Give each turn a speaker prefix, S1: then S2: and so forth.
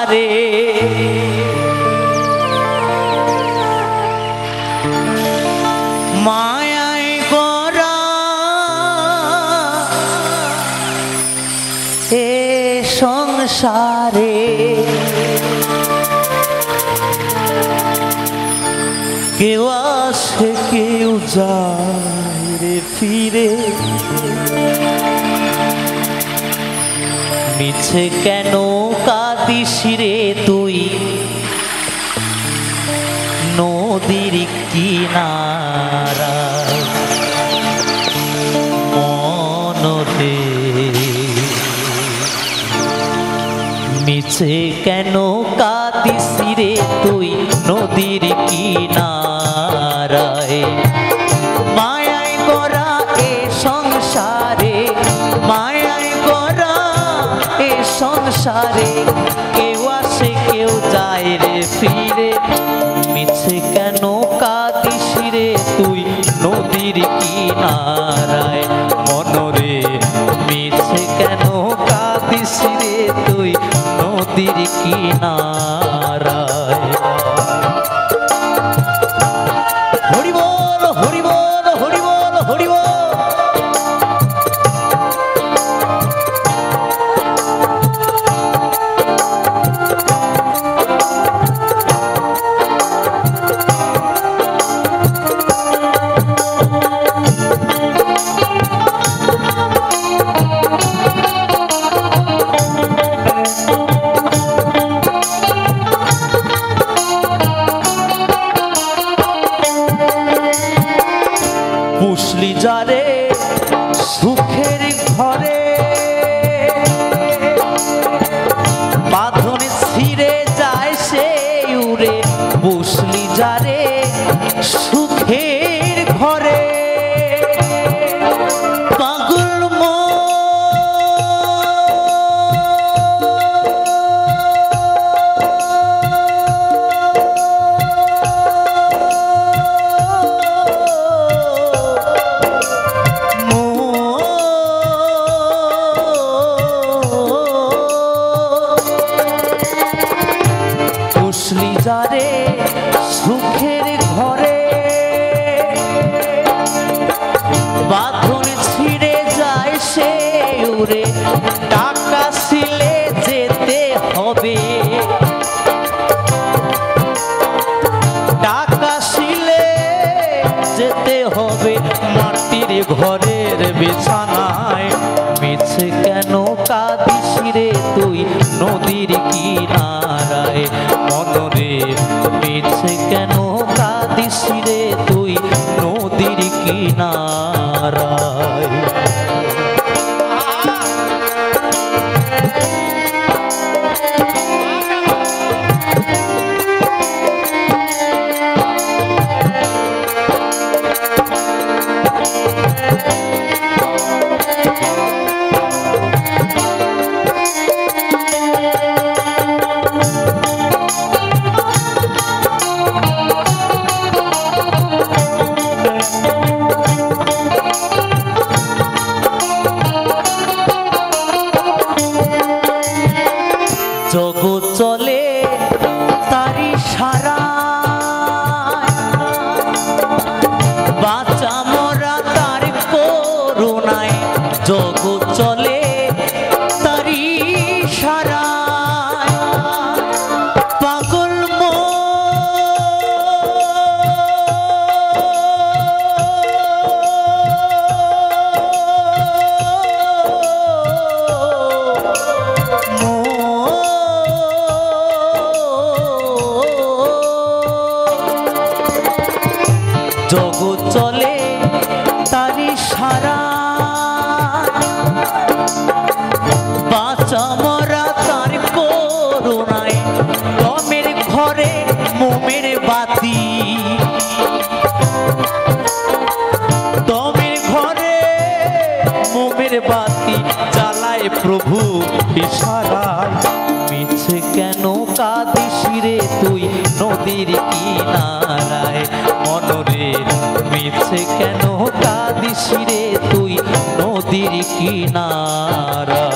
S1: সংসারে মায়ায় গড়া এ সংসারে কেউ আসে কেউ যায় রে ফিরে মিছে কেন কাঁদিস রে তুই নদীর কিনারায় মনরে মিছে কেন কাঁদিস রে তুই নদীর কিনারায় মায়ায় গড়া এ সংসারে মায়ায় গড়া এ সংসারে কেউ আসে কেউ যায় রে ফিরে মিছে কেন কাঁদিস রে তুই নদীর কিনারায় মনরে মিছে কেন কাঁদিস রে তুই নদীর কিনারায় হরি বল হরি বল হরি বল হরি বল পুষলি যারে সুখের ঘরে বাঁধন ছিঁড়ে যায় সে উড়ে পুষলি যারে সুখের ঘরে পাগল পুষলি যারে সুখের ঘরে বাঁধন ছিঁড়ে যায় সে উড়ে টাকা ছিলে যেতে হবে টাকা ছিলে যেতে হবে মাটির ঘরের বিছানায় মিছে কেন কাঁদিস রে তুই নদীর কিনারায় মনরে মিছে কেন কাঁদিস রে তুই নদীর কিনারায় জগৎ চলে তারি সারা বাঁচা মরা তার করুণায় জগৎ চলে তারি সারা পাগল জগৎ চলে তারি সারা বাঁচা মরা তার করুণায় দমের ঘরে মোমের বাতি দমের ঘরে মোমের বাতি জ্বালায় প্রভু ইশারায় মিছে কেন কাঁদিস রে তুই নদীর কিনারায় মনরে মিছে কেন কাঁদিস রে তুই নদীর কিনারায়